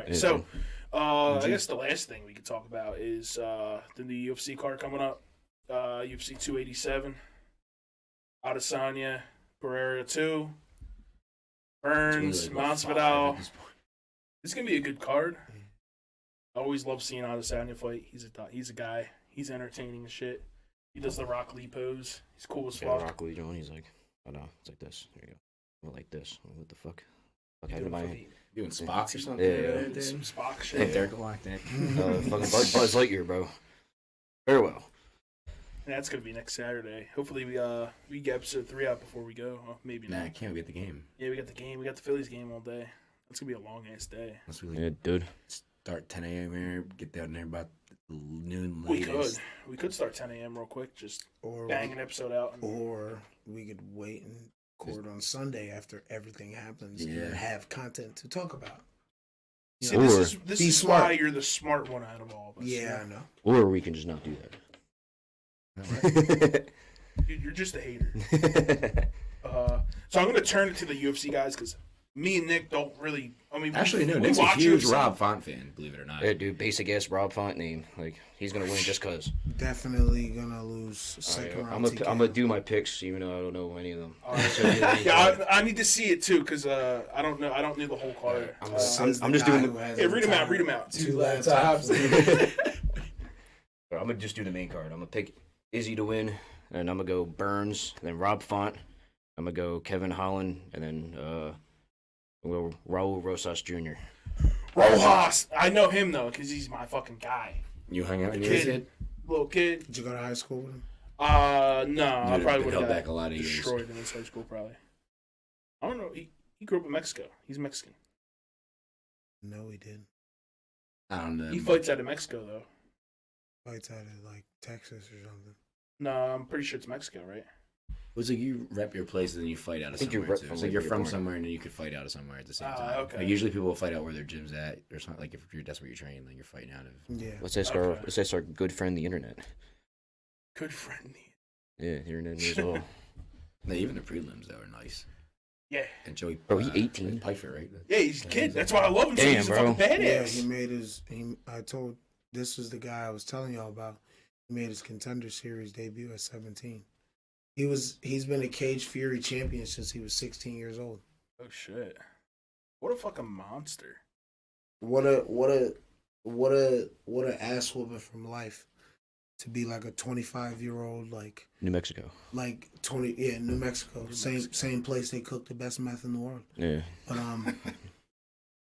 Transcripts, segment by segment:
right. Yeah. So, I guess the last thing we could talk about is the new UFC card coming up. UFC 287. Adesanya, Pereira 2. Burns, Masvidal. This is going to be a good card. I always love seeing Adesanya fight. He's a guy. He's entertaining as shit. He does the Rock Lee pose. He's cool as fuck. Rock Lee Jones, he's like, oh no, it's like this. There you go. Like this. What the fuck? Doing Spock or something? Yeah. Some Spock shit. Derek Galactic. Fucking Buzz Lightyear, bro. Very well. And that's gonna be next Saturday. Hopefully we get episode 3 out before we go. Maybe not. Nah, I can't get the game. Yeah, we got the game. We got the Phillies game all day. That's gonna be a long ass day. Yeah, dude. Start 10 a.m. here. Get down there about noon. We could start 10 a.m. real quick. Just bang an episode out. Or we could wait and record on Sunday after everything happens and have content to talk about. See, this is smart. Why you're the smart one out of all of us. Yeah, I know. Or we can just not do that. You're just a hater. So I'm going to turn it to the UFC guys because me and Nick don't really. I mean, actually, no. we Nick's a watch huge UFC. Rob Font fan, believe it or not. Yeah, dude, basic ass Rob Font name. Like, he's gonna win just cause. Definitely gonna lose second round. I'm gonna do my picks, even though I don't know any of them. Yeah, I need to see it too because I don't know. I don't know the whole card. I'm just doing. Hey, read them out. Read them out. 2 laptops. I'm gonna just do the main card. I'm gonna pick Izzy to win, and I'm gonna go Burns, and then Rob Font. I'm gonna go Kevin Holland, and then we'll go Raul Rosas Jr. Rojas, I know him though because he's my fucking guy. You hung out with Kid. your kid? Little kid. Did you go to high school with him? No, I probably would have held back a lot of years. Destroyed in his high school probably. I don't know. He grew up in Mexico. He's Mexican. No, he didn't. I don't know. He fights out of Mexico though. Fights out of like Texas or something. No, I'm pretty sure it's Mexico, right? It's like you rep your place and then you fight out of somewhere. It's like you're from somewhere and then you could fight out of somewhere at the same time. Okay. Like usually people will fight out where their gym's at or something. Like if that's where you train, like you're fighting out of. Yeah. Let's ask our good friend the internet. Good friend. Yeah, the internet knows all. No, even the prelims though are nice. Yeah. And Joey. Bro, he 18. Pfeiffer, right? Yeah, he's a kid. That's why I love him. Damn, he's a bro. fucking badass. Yeah, he made his. This was the guy I was telling y'all about. He made his Contender Series debut at 17. He's been a Cage Fury champion since he was 16 years old. Oh shit! What a fucking monster! What a ass whooping from life to be like a 25-year-old like New Mexico. Like New Mexico. Same place they cook the best meth in the world. Yeah. But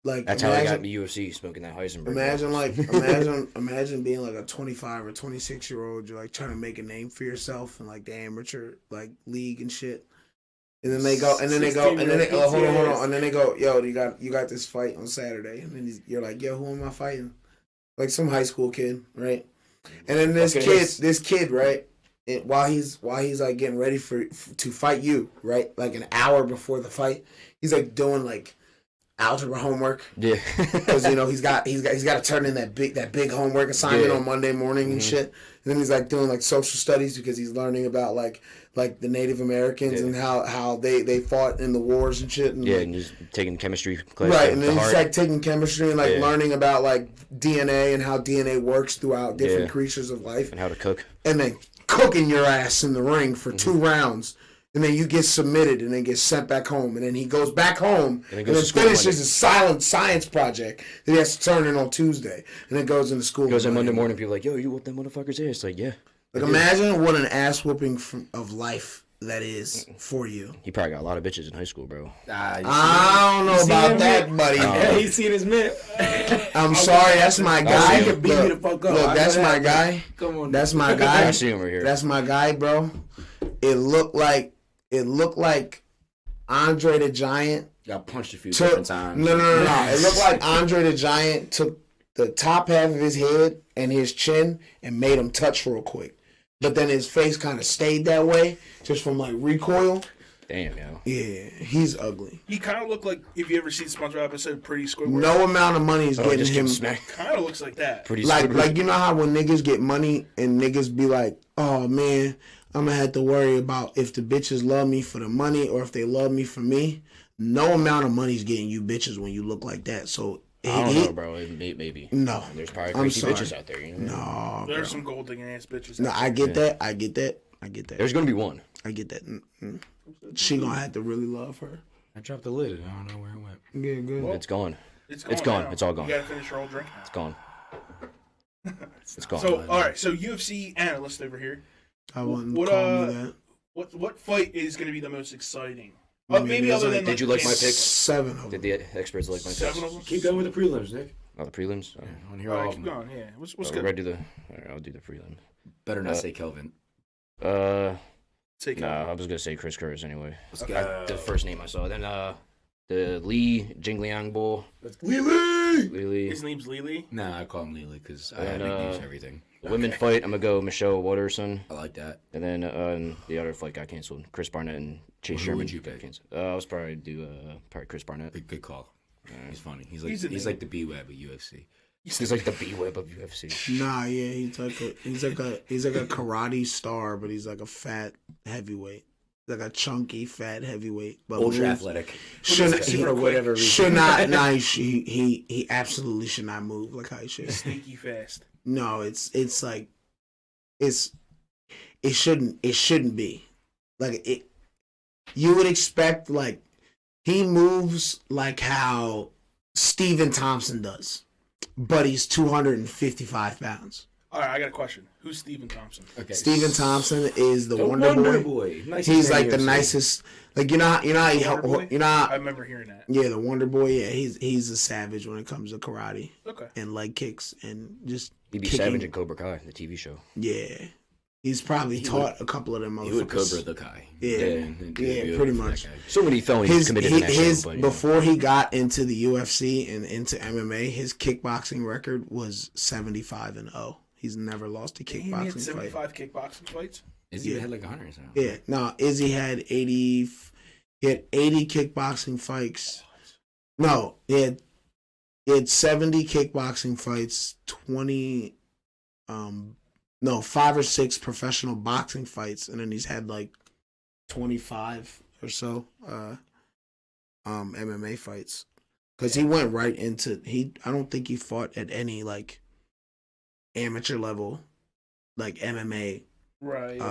like that's how I got in the UFC, smoking that Heisenberg. Imagine being like a 25 or 26-year-old. You're like trying to make a name for yourself in like the amateur like league and shit. And then they go, hold on, and then they go, yo, you got this fight on Saturday, and then you're like, yo, who am I fighting? Like some high school kid, right? And then this kid, right? While he's like getting ready to fight you, right? Like an hour before the fight, he's like doing like algebra homework. Yeah, because he's got to turn in that big homework assignment on Monday morning and shit. And then he's like doing like social studies because he's learning about like the Native Americans and how they fought in the wars and shit. And and just taking chemistry class. Right, and then he's like taking chemistry and like learning about like DNA and how DNA works throughout different creatures of life and how to cook. And then cooking your ass in the ring for 2 rounds. And then you get submitted and then get sent back home. And then he goes back home and then finishes a silent science project that he has to turn in on Tuesday. And then goes into school. Goes in Monday morning, people are like, yo, you whoop them motherfuckers' ass. Like, yeah. Like, imagine what an ass whooping of life that is for you. He probably got a lot of bitches in high school, bro. I don't know about that, buddy. Yeah, he's seen his man. I'm sorry, that's my guy. Look, that's my guy. Come on. That's my guy. I see him right here. That's my guy, bro. It looked like Andre the Giant got punched a few different times. No. It looked like Andre the Giant took the top half of his head and his chin and made him touch real quick. But then his face kind of stayed that way just from like recoil. Damn, yo. Yeah, he's ugly. He kind of looked like, if you ever seen SpongeBob episode Pretty Squidward. No amount of money is getting him. Kind of looks like that. Pretty like you know how when niggas get money and niggas be like, oh man, I'm gonna have to worry about if the bitches love me for the money or if they love me for me. No amount of money's getting you bitches when you look like that. So I don't know, bro. Maybe. No. There's probably crazy bitches out there. You know? No. There's some gold digging ass bitches. No, I get that. There's gonna be one. I get that. She gonna have to really love her. I dropped the lid. I don't know where it went. Yeah, good. Well, it's gone. It's gone. It's all gone. You gotta finish your whole drink. It's gone. It's gone. So, all right. So, UFC analyst over here. I wouldn't call me that. What fight is going to be the most exciting? Maybe other than. Did you like my picks? 7 of them. Did the experts like my picks? 7 of them. Keep going with the prelims, Nick. Oh, the prelims. I want to hear All all right, of keep them. going. Yeah. What's We're good? ready to all right, I'll do the prelim. Better not say Kelvin. Take Nah, I was gonna say Chris Curtis anyway. Let's go. The first name I saw. Then the Lee Jingliang Bull. Lily. His name's Lily. Nah, I call him Lily because I have nicknames for everything. The women fight. I'm gonna go Michelle Watterson. I like that. And then the other fight got canceled. Chris Barnett and Chase Who Sherman would you got pick? canceled. I was probably do Chris Barnett. Good call. He's funny. He's He's like the B-Web of UFC. He's like the B-Web of UFC. Nah, yeah, he's like a karate star, but he's like a fat heavyweight. Like a chunky fat heavyweight, but Ultra athletic. For whatever reason. Should not. Nah, he absolutely should not move like how he should. Sneaky fast. No, it shouldn't be like it. You would expect like he moves like how Stephen Thompson does, but he's 255 pounds. All right, I got a question. Who's Stephen Thompson? Okay. Stephen Thompson is the Wonder Boy. He's like the nicest. Like you know how I remember hearing that. Yeah, the Wonder Boy. Yeah, he's a savage when it comes to karate. Okay. And leg kicks and just. He'd be savage in Cobra Kai, the TV show. Yeah, he's probably taught a couple of them motherfuckers. He would Cobra the Kai. Yeah, pretty much. So many felonies committed in that show. But, before he got into the UFC and into MMA, his kickboxing record was 75-0. He's never lost a kickboxing fight. He had 75 kickboxing fights? Izzy had like 100 or something. Yeah, no, Izzy had 80. He had 80 kickboxing fights. No, he had 70 kickboxing fights, 20, 5 or 6 professional boxing fights, and then he's had like 25 or so MMA fights. Because he went right into I don't think he fought at any like amateur level, like MMA, right?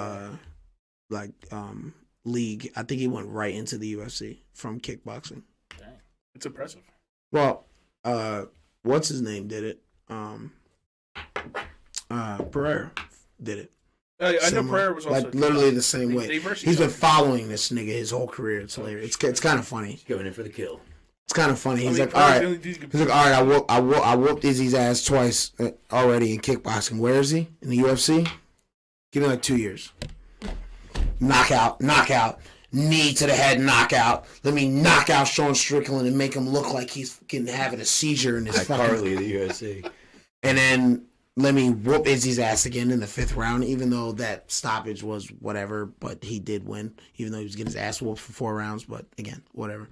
League. I think he went right into the UFC from kickboxing. Dang, it's impressive. Well, what's his name did it? Pereira did it. I know Pereira was also like literally the same way. He's been following this nigga his whole career. It's hilarious. It's kind of funny. He's going in for the kill. It's kind of funny. He's like, all right. He's like, all right. I whooped Izzy's ass twice already in kickboxing. Where is he in the UFC? Give me like 2 years. Knockout, knee to the head, knockout. Let me knock out Sean Strickland and make him look like he's fucking having a seizure in his fucking. Carly, the UFC. And then let me whoop Izzy's ass again in the 5th round, even though that stoppage was whatever, but he did win, even though he was getting his ass whooped for 4 rounds. But again, whatever.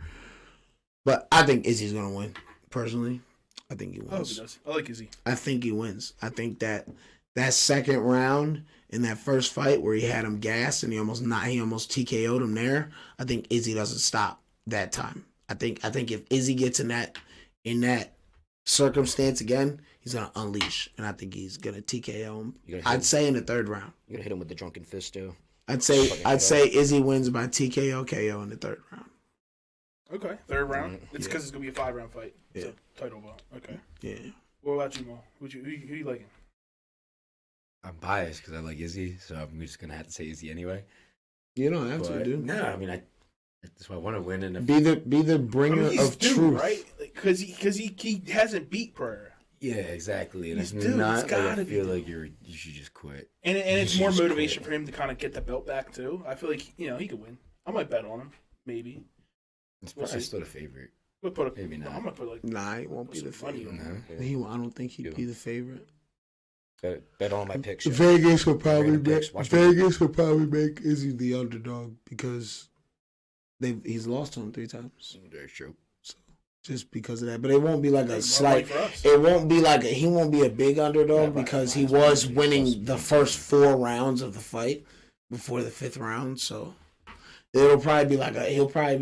But I think Izzy's gonna win. Personally, I think he wins. I hope he does. I like Izzy. I think he wins. I think that second round in that first fight where he had him gassed and he almost TKO'd him there. I think Izzy doesn't stop that time. I think if Izzy gets in that circumstance again, he's gonna unleash, and I think he's gonna TKO him. I'd say in the 3rd round. You're gonna hit him with the drunken fist too. I'd say Izzy wins by TKO KO in the 3rd round. Okay, 3rd round. It's because it's gonna be a 5-round fight. Yeah, so, title bout. Okay. Yeah. What about you, Mo? Who you liking? I'm biased because I like Izzy, so I'm just gonna have to say Izzy anyway. You don't have to, dude. No, I mean that's why I want to win. And be the bringer of truth, right? Because he hasn't beat Pereira. Yeah, exactly. And he's it's due. not like I feel like you should just quit. And it's more motivation for him to kind of get the belt back too. I feel like he could win. I might bet on him, maybe. It's probably still the favorite. We'll put maybe not. I'm gonna put like. Nah, he won't be the favorite. No. I don't think he'd be the favorite. Bet on my picks. Vegas would probably make Izzy the underdog because he's lost to him 3 times. Very true. So just because of that, but it won't be like a slight. It won't be like he won't be a big underdog because he was winning the first 4 rounds of the fight before the 5th round. So he'll probably be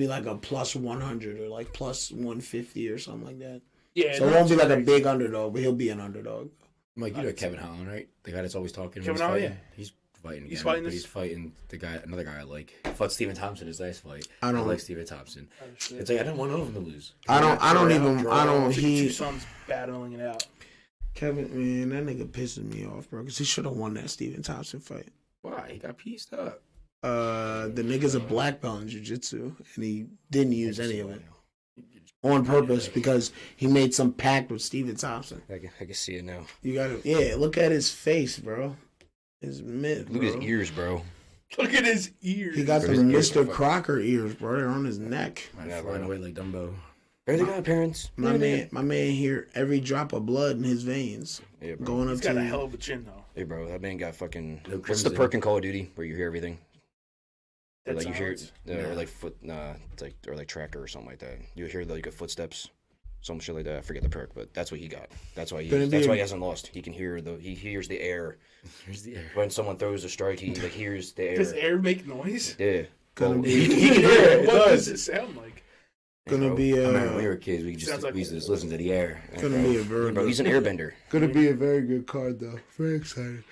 like a plus 100 or like plus 150 or something like that. Yeah, So it won't be like a big underdog, but he'll be an underdog. Mike, you know Kevin Holland, right? The guy that's always talking. Kevin Holland, yeah. He's fighting again. He's fighting but he's fighting another guy I like. He fought Stephen Thompson his last fight. I don't like Stephen Thompson. Oh, it's like I don't want none of them to lose. Two sons battling it out. Kevin, man, that nigga pisses me off, bro, because he should have won that Stephen Thompson fight. Why? He got pieced up. The nigga's a black belt in jiu-jitsu, and he didn't use any of it on purpose because he made some pact with Stephen Thompson. I can see it now. You gotta, look at his face, bro. His mid, look at his ears, bro. Look at his ears. He got the Mr. Crocker ears, bro. They're on his neck. Flying away like Dumbo. Barely got parents. My man here, every drop of blood in his veins. Yeah, bro. Going up He's got a hell of a chin, though. Hey, bro, that man got fucking. No What's the perk in Call of Duty where you hear everything? Or Dead like you hear, silence? or like it's like or like tractor or something like that. You hear like a footsteps, some shit like that. I forget the perk, but that's what he got. That's why he hasn't lost. He can hear he hears the air. Here's the air. When someone throws a strike, he like hears the air. Does air make noise? Yeah. Gonna be. He can hear it. What does it sound like? Gonna be I remember when we were kids, we used to just listen to the air. Gonna be a very bro, he's an airbender. Gonna be a very good card though. Very excited.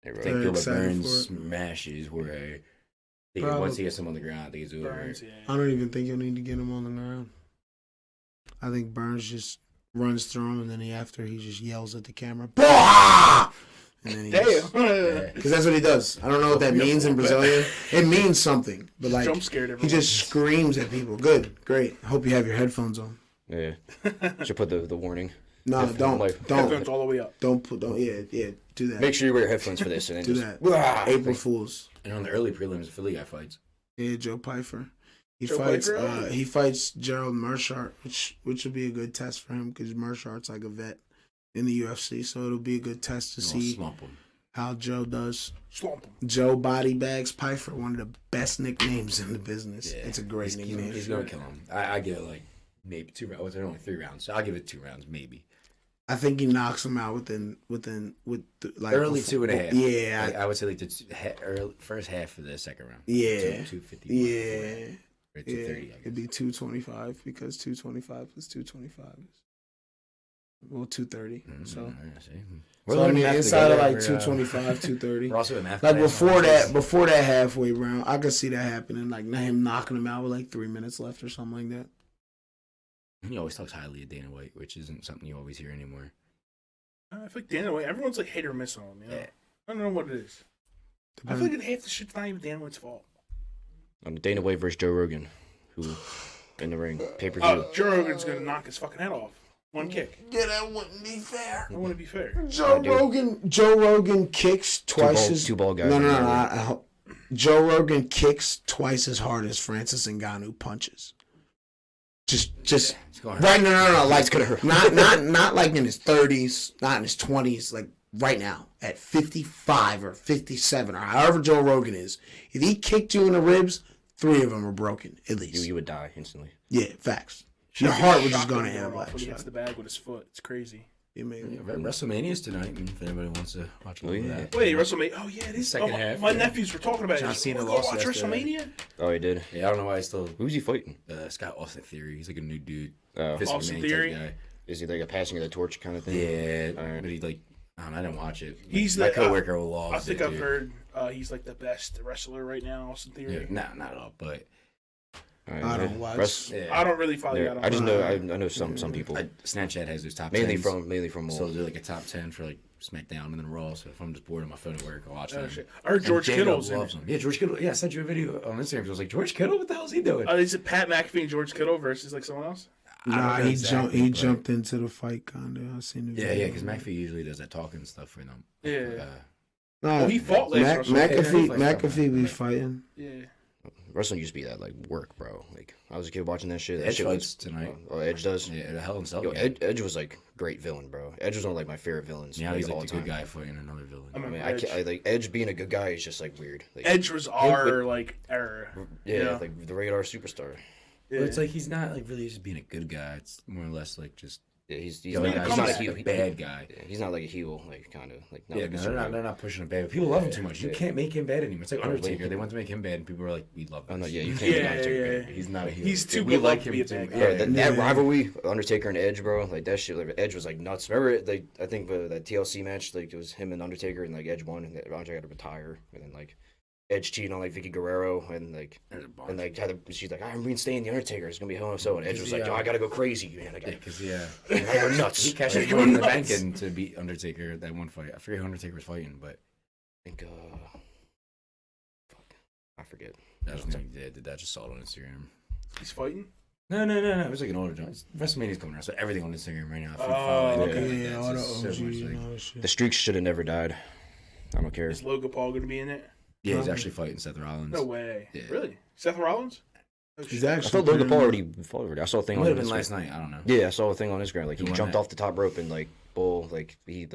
Hey, bro. I think Gilbert excited Burns for it. smashes where Probably. once he gets him on the ground, I think it's over. Burns, yeah. I don't even think you'll need to get him on the ground. I think Burns just runs through him, and then he just yells at the camera, "Bah!" And then he Damn. because that's what he does. I don't know what that means in Brazilian. It means something, but like Jump scared everyone. he just screams at people. Good, great. Hope you have your headphones on. Yeah. Should put the warning. No, don't. Headphones all the way up. Don't. Yeah, do that. Make sure you wear your headphones for this. And then do just, that. April Fools. And on the early prelims, the Philly guy fights. Yeah, Joe Pfeiffer. He Joe fights. Pfeiffer? He fights Gerald Mearshart, which will be a good test for him because Mearshart's like a vet in the UFC, so it'll be a good test to see Slump him. how Joe does. Swamp him. Joe Body Bags Pfeiffer, one of the best nicknames in the business. Yeah. It's a great nickname. He's gonna kill him. I give it like maybe 2 rounds. There are only 3 rounds, so I'll give it 2 rounds, maybe. I think he knocks him out with like Early 2.5. Yeah, I would say like the first half of the second round. Yeah. 250. yeah. Or 230. Yeah, it'd be 225 because 225 plus 225 is 230. So, We're I mean, math inside of together. like 225, 230. We're also in math Like class. before that halfway round, I could see that happening. Like him knocking him out with like 3 minutes left or something like that. He always talks highly of Dana White, which isn't something you always hear anymore. I feel like Dana White, everyone's like hit or miss on him. You know? Yeah. I don't know what it is. I feel like half the shit's not even Dana White's fault. Dana White versus Joe Rogan, who in the ring, pay-per-view. Joe Rogan's gonna knock his fucking head off. One kick. Yeah, that wouldn't be fair. I want to be fair. Joe Rogan kicks twice as two ball guys. No. Joe Rogan kicks twice as hard as Francis Ngannou punches. Just right. No. Like It's gonna hurt. not like in his 30s, not in his 20s. Like right now at 55 or 57 or however Joe Rogan is. If he kicked you in the ribs, 3 of them are broken at least. You would die instantly. Yeah, facts. Your heart would just go to him. When he hits the bag with his foot, it's crazy. WrestleMania's tonight, if anybody wants to watch a little of that. Wait, WrestleMania? Oh yeah, it is. Second half. My nephews were talking about it. John Cena Go lost watch yesterday. WrestleMania. Oh, he did. Yeah, I don't know why I still. Who's he fighting? Scott Austin Theory. He's like a new dude. Fist Austin of a man Theory? type guy. Is he like a passing of the torch kind of thing? Yeah, Alright. but he like. I didn't watch it. He's my the coworker lost. I think it, I've dude. heard he's like the best wrestler right now, Austin Theory. Yeah, not at all, but I don't watch. yeah. I don't really follow you. I just know I know some people. Snapchat has those top mainly 10s. from So they'll do like a top 10 for like SmackDown and then Raw. So if I'm just bored on my phone at work, I'll watch them. Shit. I heard George And Kittle's J-Dub in loves it. him. Yeah, George Kittle. Yeah, I sent you a video on Instagram. I was like, George Kittle? What the hell is he doing? Is it Pat McAfee and George Kittle versus like someone else? Nah, he jumped into the fight kinda. I seen the Yeah, video. because McAfee usually does that talking stuff for them. Yeah. Nah, he fought last WrestleMania. McAfee be fighting. Yeah. Wrestling used to be that like work, bro. Like I was a kid watching that shit. That Edge shit fights was tonight. Oh, Edge does. Yeah, the Hell in Cell. Yo, Edge was like great villain, bro. Edge was one of like my favorite villains. Now he's all like the time. good guy fighting another villain. I I mean, Edge. I like Edge being a good guy is just like weird. Like, Edge was our like era. yeah, like the radar superstar. Yeah. But it's like he's not like really just being a good guy. It's more or less like just Yeah, he's Yo, not a heel. Bad guy. Yeah, he's not like a heel, like kind of like. Yeah, like they're not pushing him bad. People love him too much. You can't make him bad anymore. It's like Undertaker. They want to make him bad, and people are like, "We love him." Oh no, yeah, you can't make Undertaker bad. He's not a heel. He's too we good like to him be a too. bad guy. Yeah, that rivalry, Undertaker and Edge, bro, like that shit. Like Edge was like nuts. Remember, like I think that TLC match, like it was him and Undertaker, and like Edge won, and Undertaker had to retire, and then like Edge cheating on like Vicky Guerrero, and like she's like, I'm reinstating the Undertaker. It's gonna be hell so, and Edge was like, yo, I gotta go crazy, man. I go nuts. He cashed his money in the bank in to beat Undertaker that one fight. I forget who Undertaker was fighting, but I think I forget. I don't think he did. I just saw it on Instagram. He's fighting? No. It was like an older joint. WrestleMania's coming around, so everything on Instagram right now. All the OGs. The streaks should have never died. I don't care. Is Logan Paul gonna be in it? Yeah, he's actually fighting Seth Rollins. No way. Yeah. Really? Seth Rollins? He's actually. I thought Logan Paul already fought already. I saw a thing. It on might have been Instagram. last night. I don't know. Yeah, I saw a thing on Instagram. Like he Who won jumped that? off the top rope and like Bull, like he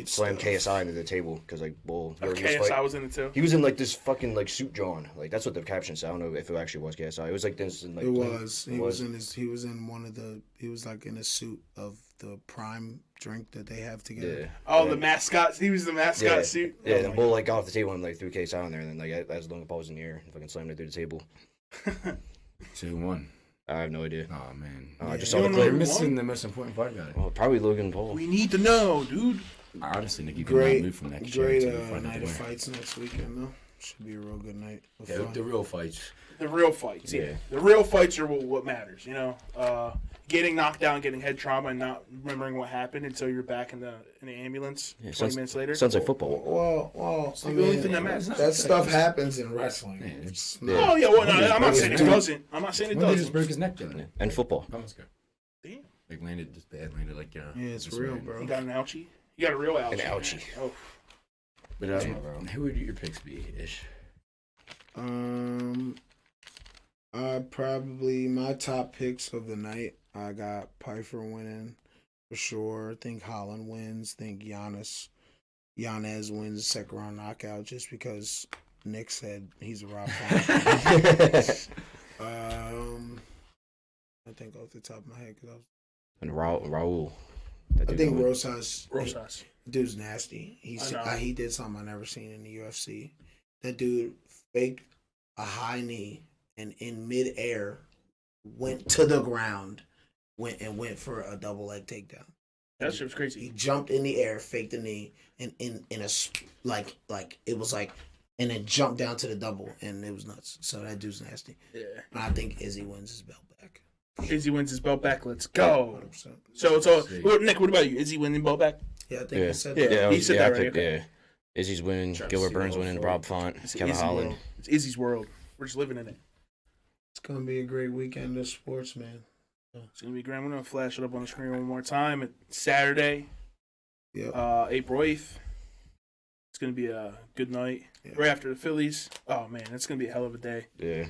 slammed stuff. KSI into the table because like Bull. KSI was in it too. He was in like this fucking like suit John. Like that's what the caption said. I don't know if it actually was KSI. It was like this. And, like, It was. He was in his. He was in one of the. He was like in a suit of the Prime drink that they have together. Yeah. Oh, the mascot. He was the mascot suit. Yeah, Oh and Bull like got off the table and like threw KSI on there, and then like as Logan Paul was in the air, fucking slammed it through the table. 2-1. I have no idea. Oh man. I just You saw the don't know clip. You're who missing won? the most important part about it. Well, probably Logan Paul. We need to know, dude. Honestly, Nick, you Great, cannot move from that chair great until you find out night the of winner. fights next weekend though. Should be a real good night. Of Yeah, fun. the real fights. The real fights. Yeah. Yeah. The real fights are what matters, you know? Getting knocked down, getting head trauma, and not remembering what happened until you're back in the ambulance 20 minutes later. Sounds like football. Well, the only thing that matters. that stuff happens in wrestling. Yeah, It's yeah. not- Oh, yeah, well, no, When I'm not did saying it he- doesn't. I'm not saying it When did he just doesn't. break his neck the other day? And football. Let's go. Damn. Like landed just bad, landed like Yeah, it's just real, ran. bro. You got an ouchie? You got a real ouchie. An ouchie. Oh. But who would your picks be, Ish? Probably my top picks of the night. I got Pfeiffer winning for sure. I think Holland wins. I think Yanez wins the second round knockout just because Nick said he's a Rob fan. I think off the top of my head because And Raul. I think Rosas. Rosas. Dude's nasty. He did something I never seen in the UFC. That dude faked a high knee and in midair went to the ground, went for a double leg takedown. That shit was He crazy. jumped in the air, faked the knee, and in a like it was like, and then jumped down to the double, and it was nuts. So that dude's nasty. Yeah. And I think Izzy wins his belt back. Izzy wins his belt back. Let's go. 100%. So Nick, what about you? Izzy winning belt back? Yeah, I think Yeah. he said Yeah. that. He said that, right? Yeah. Izzy's winning. Trying to Gilbert see Burns all winning. four. Rob Font. It's Kevin Izzy Holland. world. It's Izzy's world. We're just living in it. It's gonna be a great weekend of sports, man. It's gonna be grand. We're gonna flash it up on the screen one more time. It's Saturday, Yeah. April 8th. It's gonna be a good night. Yeah. Right after the Phillies. Oh man, it's gonna be a hell of a day. Yeah.